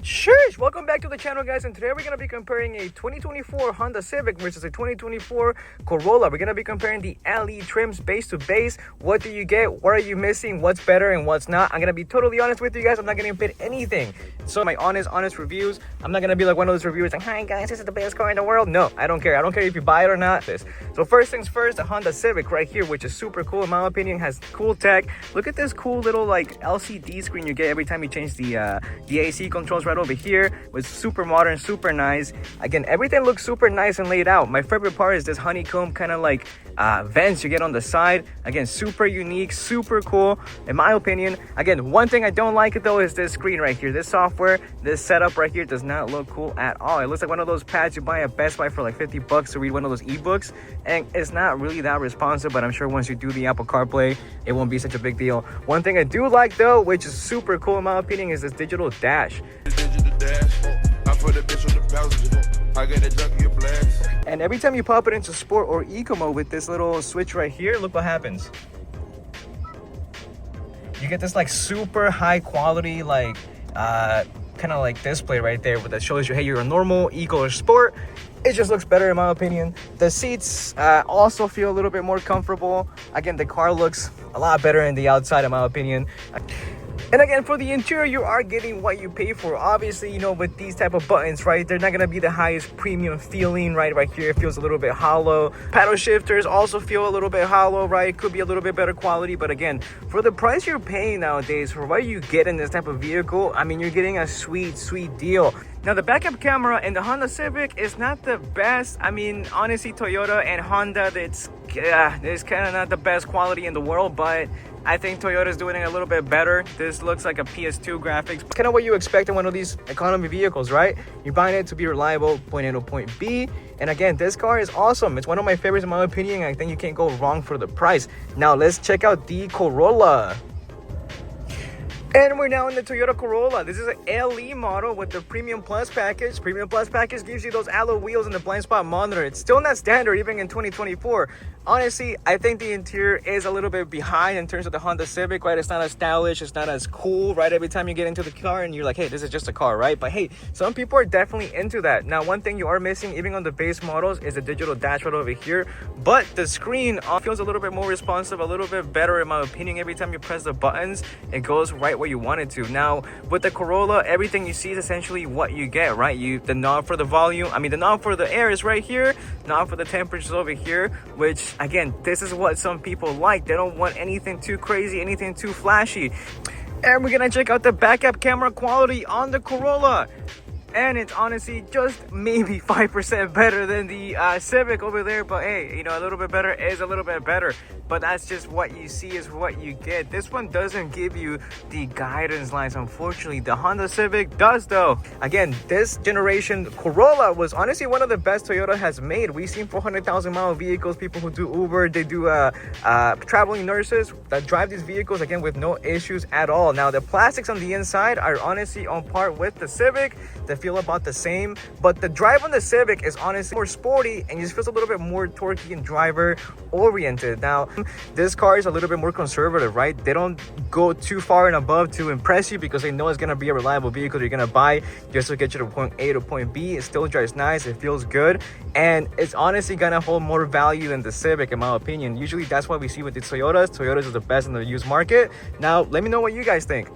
Shush! Welcome back to the channel, guys, and today we're going to be comparing a 2024 Honda Civic versus a 2024 Corolla. We're going to be comparing the LE trims base to base. What do you get? What are you missing? What's better and what's not? I'm going to be totally honest with you guys. I'm not going to bid anything. So my honest reviews. I'm not going to be like one of those reviewers like, hi guys, this is the best car in the world. No, I don't care. I don't care if you buy it or not. So first things first, the Honda Civic right here, which is super cool in my opinion, has cool tech. Look at this cool little like LCD screen you get every time you change the AC controls right over here. It's super modern, super nice. Again, everything looks super nice and laid out. My favorite part is this honeycomb kind of like vents you get on the side. Again, super unique, super cool in my opinion. Again, one thing I don't like though is this screen right here. This software, this setup right here does not look cool at all. It looks like one of those pads you buy at Best Buy for like 50 bucks to read one of those ebooks, and it's not really that responsive, but I'm sure once you do the Apple CarPlay, it won't be such a big deal. One thing I do like though, which is super cool in my opinion, is this digital dash. And every time you pop it into sport or eco mode with this little switch right here, look what happens. You get this like super high quality like kind of like display right there that shows you, hey, you're a normal, eco, or sport. It just looks better in my opinion. The seats also feel a little bit more comfortable. Again, the car looks a lot better in the outside in my opinion. And again, for the interior, you are getting what you pay for. Obviously, you know, with these type of buttons, right, they're not going to be the highest premium feeling, right? Right here, it feels a little bit hollow. Paddle shifters also feel a little bit hollow, right? Could be a little bit better quality. But again, for the price you're paying nowadays, for what you get in this type of vehicle, I mean, you're getting a sweet deal. Now, the backup camera in the Honda Civic is not the best. I mean, honestly, Toyota and Honda, it's kind of not the best quality in the world, but I think Toyota's doing it a little bit better. This looks like a PS2 graphics. Kind of what you expect in one of these economy vehicles, right? You're buying it to be reliable, point A to point B. And again, this car is awesome. It's one of my favorites in my opinion. I think you can't go wrong for the price. Now, let's check out the Corolla. And we're now in the Toyota Corolla. This is an LE model with the Premium Plus package. Premium Plus package gives you those alloy wheels and the blind spot monitor. It's still not standard even in 2024. Honestly, I think the interior is a little bit behind in terms of the Honda Civic, right? It's not as stylish, it's not as cool, right? Every time you get into the car and you're like, hey, this is just a car, right? But hey, some people are definitely into that. Now, one thing you are missing, even on the base models, is a digital dash right over here. But the screen feels a little bit more responsive, a little bit better in my opinion. Every time you press the buttons, it goes right where you want it to. Now, with the Corolla, everything you see is essentially what you get, right? The knob for the volume, the knob for the air is right here, knob for the temperature is over here, which again, this is what some people like. They don't want anything too crazy, anything too flashy. And we're gonna check out the backup camera quality on the Corolla. And it's honestly just maybe 5% better than the Civic over there. But hey, you know, a little bit better is a little bit better. But that's just what you see is what you get. This one doesn't give you the guidance lines, unfortunately. The Honda Civic does though. Again, this generation Corolla was honestly one of the best Toyota has made. We've seen 400,000 mile vehicles, people who do Uber, they do traveling nurses that drive these vehicles, again, with no issues at all. Now, the plastics on the inside are honestly on par with the Civic. They feel about the same, but the drive on the Civic is honestly more sporty and just feels a little bit more torquey and driver oriented. Now, this car is a little bit more conservative, right? They don't go too far and above to impress you because they know it's going to be a reliable vehicle you're going to buy just to get you to point A to point B. It still drives nice, it feels good, and it's honestly going to hold more value than the Civic in my opinion. Usually that's what we see with the Toyotas. Toyotas is the best in the used market. Now, let me know what you guys think.